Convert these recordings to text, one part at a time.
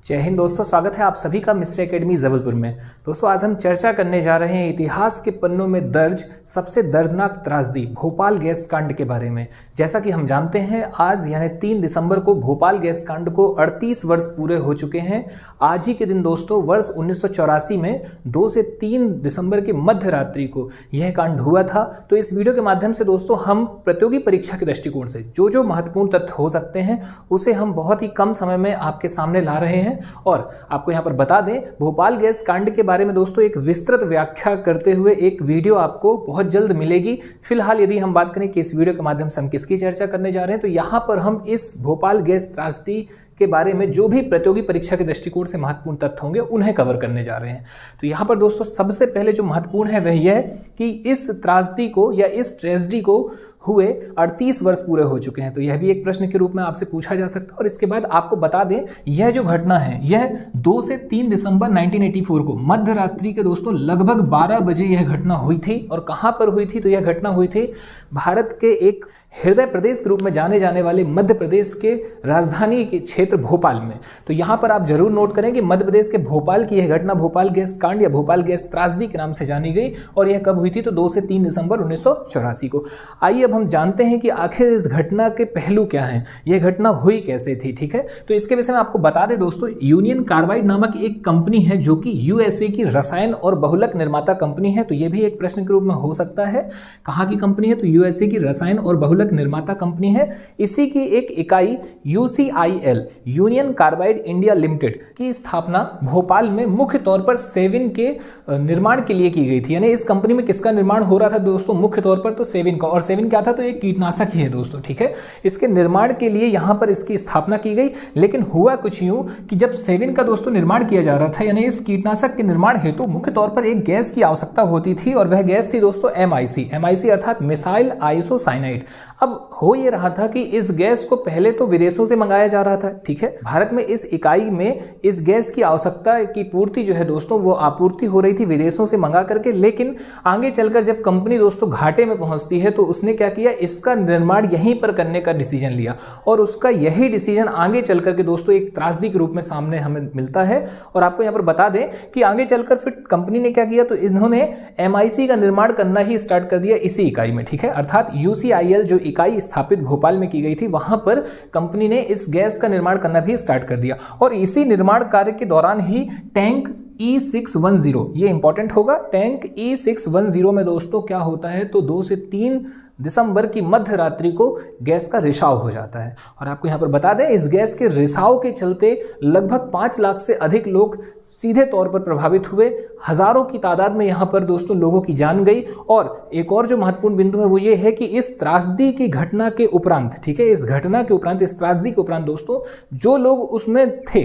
जय हिंद दोस्तों, स्वागत है आप सभी का मिस्टर एकेडमी जबलपुर में। दोस्तों आज हम चर्चा करने जा रहे हैं इतिहास के पन्नों में दर्ज सबसे दर्दनाक त्रासदी भोपाल गैस कांड के बारे में। जैसा कि हम जानते हैं आज यानी 3 दिसंबर को भोपाल गैस कांड को 38 वर्ष पूरे हो चुके हैं। आज ही के दिन दोस्तों वर्ष 1984 में 2 से 3 दिसंबर की मध्य रात्रि को यह कांड हुआ था। तो इस वीडियो के माध्यम से दोस्तों हम प्रतियोगी परीक्षा के दृष्टिकोण से जो महत्वपूर्ण तथ्य हो सकते हैं उसे हम बहुत ही कम समय में आपके सामने ला रहे हैं। और आपको यहां पर बता दें, भोपाल गैस कांड के बारे में दोस्तों एक विस्तृत व्याख्या करते हुए एक वीडियो आपको बहुत जल्द मिलेगी। फिलहाल यदि हम बात करें कि इस वीडियो के माध्यम से हम किसकी चर्चा करने जा रहे हैं, तो यहां पर हम इस भोपाल गैस त्रासदी के बारे में जो भी प्रतियोगी परीक्षा के दृष्टिकोण से महत्वपूर्ण तथ्य होंगे उन्हें कवर करने जा रहे हैं। तो यहाँ पर दोस्तों सबसे पहले जो महत्वपूर्ण है वह यह है कि इस त्रासदी को या इस ट्रेजेडी को हुए 38 वर्ष पूरे हो चुके हैं। तो यह भी एक प्रश्न के रूप में आपसे पूछा जा सकता है। और इसके बाद आपको बता दें, यह जो घटना है यह 2 से 3 दिसंबर 1984 को मध्य रात्रि के दोस्तों लगभग 12 बजे यह घटना हुई थी। और कहाँ पर हुई थी? तो यह घटना हुई थी भारत के एक हृदय प्रदेश के रूप में जाने जाने वाले मध्य प्रदेश के राजधानी के क्षेत्र भोपाल में। तो यहाँ पर आप जरूर नोट करें कि मध्य प्रदेश के भोपाल की यह घटना भोपाल गैस कांड या भोपाल गैस त्रासदी के नाम से जानी गई। और यह कब हुई थी? तो 2 से 3 दिसंबर 1984 को। आइए अब हम जानते हैं कि आखिर इस घटना के पहलू क्या हैं, यह घटना हुई कैसे थी। ठीक है, तो इसके विषय में आपको बता दें दोस्तों, यूनियन कार्बाइड नामक एक कंपनी है जो कि यूएसए की रसायन और बहुलक निर्माता कंपनी है। तो यह भी एक प्रश्न के रूप में हो सकता है, कहाँ की कंपनी है? तो यूएसए की रसायन और बहुलक निर्माता कंपनी है। इसी की एक इकाई UCIL union carbide India limited की स्थापना भोपाल में मुख्य तौर पर सेविन के निर्माण के लिए की गई थी। यानी इस कंपनी में किसका निर्माण हो रहा था दोस्तों? मुख्य तौर पर तो सेविन का। और सेविन क्या था? तो एक कीटनाशक ही है दोस्तों। ठीक है, इसके निर्माण के लिए यहां पर इसकी स्थापना की गई। लेकिन हुआ कुछ यूं कि जब सेविन का दोस्तों निर्माण किया जा रहा था, यानी इस कीटनाशक के निर्माण हेतु मुख्य तौर पर एक गैस की आवश्यकता होती थी और वह गैस थी दोस्तों एमआईसी अर्थात मिसाइल आइसोसाइनाइड। अब हो ये रहा था कि इस गैस को पहले तो विदेशों से मंगाया जा रहा था। ठीक है, भारत में इस इकाई में इस गैस की आवश्यकता की पूर्ति जो है दोस्तों वो आपूर्ति हो रही थी विदेशों से मंगा करके। लेकिन आगे चलकर जब कंपनी दोस्तों घाटे में पहुंचती है तो उसने क्या किया, इसका निर्माण यहीं पर करने का डिसीजन लिया। और उसका यही डिसीजन आगे चल करके दोस्तों एक त्रासदी के रूप में सामने हमें मिलता है। और आपको यहाँ पर बता दें कि आगे चलकर फिर कंपनी ने क्या किया, तो इन्होंने एमआईसी का निर्माण करना ही स्टार्ट कर दिया इसी इकाई में। ठीक है, अर्थात यूसीआईएल जो इकाई स्थापित भोपाल में की गई थी वहां पर कंपनी ने इस गैस का निर्माण करना भी स्टार्ट कर दिया। और इसी निर्माण कार्य के दौरान ही टैंक E610, ये इंपॉर्टेंट होगा, टैंक E610 में दोस्तों क्या होता है, तो 2 से 3 दिसंबर की मध्य रात्रि को गैस का रिसाव हो जाता है। और आपको यहाँ पर बता दें, इस गैस के रिसाव के चलते लगभग 5 लाख से अधिक लोग सीधे तौर पर प्रभावित हुए। हजारों की तादाद में यहाँ पर दोस्तों लोगों की जान गई। और एक और जो महत्वपूर्ण बिंदु है वो ये है कि इस त्रासदी की घटना के उपरांत, ठीक है, इस घटना के उपरांत, इस त्रासदी के उपरांत दोस्तों जो लोग उसमें थे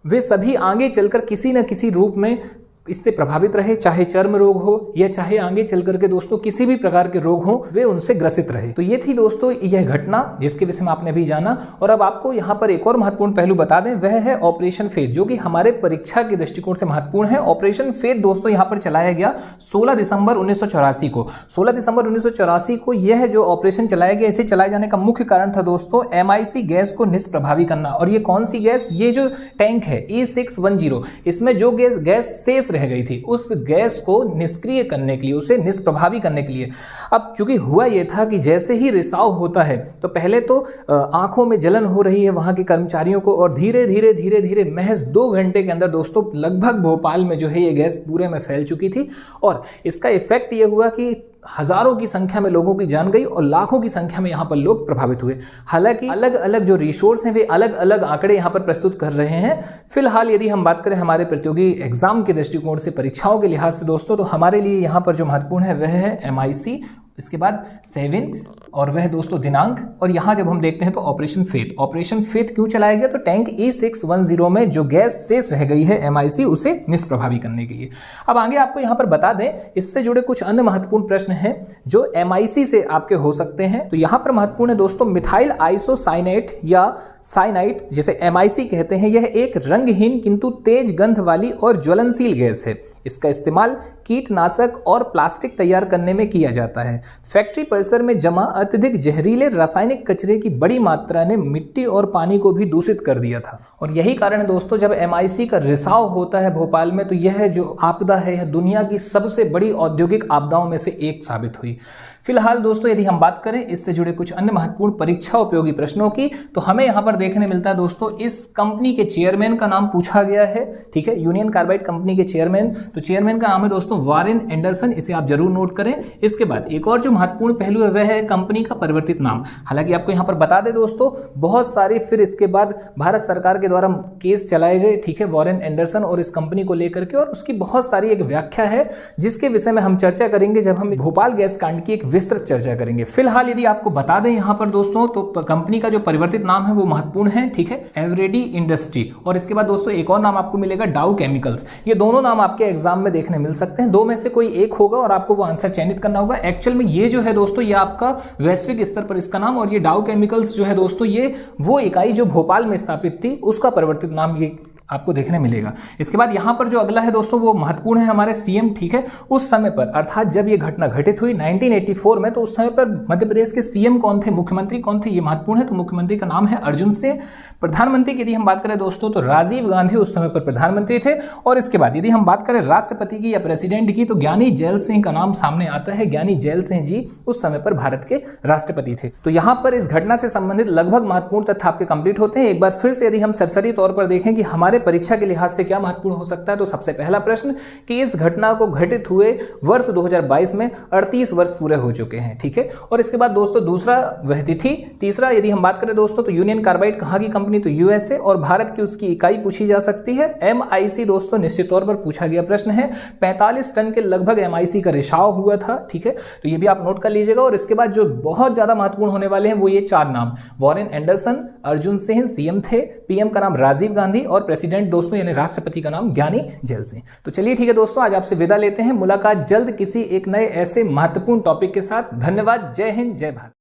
वे सभी आगे चलकर किसी न किसी रूप में इससे प्रभावित रहे, चाहे चर्म रोग हो या चाहे आगे चल करके दोस्तों किसी भी प्रकार के रोग हो, वे उनसे ग्रसित रहे। तो ये थी दोस्तों यह घटना जिसके विषय में आपने अभी जाना। और अब आपको यहाँ पर एक और महत्वपूर्ण पहलू बता दें, वह है ऑपरेशन फेथ, जो कि हमारे परीक्षा के दृष्टिकोण से महत्वपूर्ण है। ऑपरेशन फेथ दोस्तों यहाँ पर चलाया गया 16 दिसंबर 1984 को। 16 दिसंबर 1984 को यह जो ऑपरेशन चलाया गया, इसे चलाए जाने का मुख्य कारण था दोस्तों एमआईसी गैस को निष्प्रभावी करना। और ये कौन सी गैस? ये जो टैंक है E610, इसमें जो गैस शेष रह गई थी उस गैस को निष्क्रिय करने के लिए, उसे निष्प्रभावी करने के लिए। अब चूंकि हुआ यह था कि जैसे ही रिसाव होता है तो पहले तो आंखों में जलन हो रही है वहां के कर्मचारियों को, और धीरे धीरे महज 2 घंटे के अंदर दोस्तों लगभग भोपाल में जो है ये गैस पूरे में फैल चुकी थी। और इसका इफेक्ट ये हुआ कि हजारों की संख्या में लोगों की जान गई और लाखों की संख्या में यहाँ पर लोग प्रभावित हुए। हालांकि अलग अलग जो रिसोर्स हैं वे अलग अलग आंकड़े यहाँ पर प्रस्तुत कर रहे हैं। फिलहाल यदि हम बात करें हमारे प्रतियोगी एग्जाम के दृष्टिकोण से, परीक्षाओं के लिहाज से दोस्तों, तो हमारे लिए यहाँ पर जो महत्वपूर्ण है वह है एमआईसी, इसके बाद सेविन और वह दोस्तों दिनांक। और यहाँ जब हम देखते हैं तो ऑपरेशन फेथ क्यों चलाया गया, तो टैंक E610 में जो गैस शेष रह गई है एमआईसी, उसे निष्प्रभावी करने के लिए। अब आगे आपको यहाँ पर बता दें, इससे जुड़े कुछ अन्य महत्वपूर्ण प्रश्न हैं जो एमआईसी से आपके हो सकते हैं। तो यहाँ पर महत्वपूर्ण है दोस्तों मिथाइल आइसोसाइनेट या साइनाइट, जिसे एमआईसी कहते हैं। यह एक रंगहीन किंतु तेज गंध वाली और ज्वलनशील गैस है। इसका इस्तेमाल कीटनाशक और प्लास्टिक तैयार करने में किया जाता है। फैक्ट्री परिसर में जमा अत्यधिक जहरीले रासायनिक कचरे की बड़ी मात्रा ने मिट्टी और पानी को भी दूषित कर दिया था। और यही कारण है दोस्तों, जब MIC का रिसाव होता है भोपाल में तो यह जो आपदा है यह दुनिया की सबसे बड़ी औद्योगिक आपदाओं में से एक साबित हुई। फिलहाल दोस्तों यदि हम बात करें इससे जुड़े कुछ अन्य महत्वपूर्ण परीक्षा उपयोगी प्रश्नों की, तो हमें यहाँ पर देखने मिलता है दोस्तों, इस कंपनी के चेयरमैन का नाम पूछा गया है। ठीक है, यूनियन कार्बाइड कंपनी के चेयरमैन, तो चेयरमैन का नाम है दोस्तों वॉरेन एंडरसन, इसे आप जरूर नोट करें। इसके बाद एक और जो महत्वपूर्ण पहलू है वह है कंपनी का परिवर्तित नाम। हालांकि आपको यहाँ पर बता दें दोस्तों, बहुत सारे फिर इसके बाद भारत सरकार के द्वारा केस चलाए गए, ठीक है, वॉरेन एंडरसन और इस कंपनी को लेकर के, और उसकी बहुत सारी एक व्याख्या है जिसके विषय में हम चर्चा करेंगे जब हम भोपाल गैस कांड की एक विस्तृत चर्चा करेंगे। फिलहाल यदि आपको बता दें यहाँ पर दोस्तों, तो कंपनी का जो परिवर्तित नाम है वो महत्वपूर्ण है, ठीक है, एवरेडी इंडस्ट्री। और इसके बाद दोस्तों एक और नाम आपको मिलेगा, डाउ केमिकल्स। ये दोनों नाम आपके एग्जाम में देखने मिल सकते हैं, दो में से कोई एक होगा और आपको वो आंसर चयनित करना होगा। एक्चुअल में ये जो है दोस्तों, ये आपका वैश्विक स्तर पर इसका नाम, और ये डाउ केमिकल्स जो है दोस्तों, ये वो इकाई जो भोपाल में स्थापित थी उसका परिवर्तित नाम ये आपको देखने मिलेगा। इसके बाद यहाँ पर जो अगला है दोस्तों वो महत्वपूर्ण है हमारे सीएम, ठीक है, उस समय पर अर्थात जब ये घटना घटित हुई 1984 में, तो उस समय पर मध्य प्रदेश के सीएम कौन थे, मुख्यमंत्री कौन थे, ये महत्वपूर्ण है। तो मुख्यमंत्री का नाम है अर्जुन सिंह। प्रधानमंत्री की यदि हम बात करें दोस्तों तो राजीव गांधी उस समय पर प्रधानमंत्री थे। और इसके बाद यदि हम बात करें राष्ट्रपति की या प्रेसिडेंट की, तो ज्ञानी जैल सिंह का नाम सामने आता है। ज्ञानी जैल सिंह जी उस समय पर भारत के राष्ट्रपति थे। तो यहाँ पर इस घटना से संबंधित लगभग महत्वपूर्ण तथ्य आपके कंप्लीट होते हैं। एक बार फिर से यदि हम सरसरी तौर पर देखें कि हमारे परीक्षा के लिहाज से क्या महत्वपूर्ण हो सकता है, तो सबसे पहला प्रश्न कि इस घटना को घटित हुए वर्ष 2022 में 38 वर्ष पूरे हो चुके हैं, ठीक है। और इसके बाद दोस्तों दूसरा वह तिथि, तीसरा यदि हम बात करें दोस्तों तो यूनियन कार्बाइड कहाँ की कंपनी, तो USA, और भारत की उसकी इकाई पूछी जा सकती है MIC। दोस्तों निश्चित तौर पर पूछा गया प्रश्न है, 45 टन के लगभग MIC का रिसाव हुआ था, ठीक है, तो ये भी आप नोट कर लीजिएगा। और इसके बाद जो बहुत ज्यादा महत्वपूर्ण होने वाले हैं वो ये चार नाम, Warren Anderson, Arjun Singh CM थे, PM का नाम राजीव गांधी, और प्रेसिडेंट दोस्तों यानी राष्ट्रपति का नाम ज्ञानी जैल सिंह। तो चलिए ठीक है दोस्तों, आज आपसे विदा लेते हैं। मुलाकात जल्द किसी एक नए ऐसे महत्वपूर्ण टॉपिक के साथ। धन्यवाद। जय हिंद, जय भारत।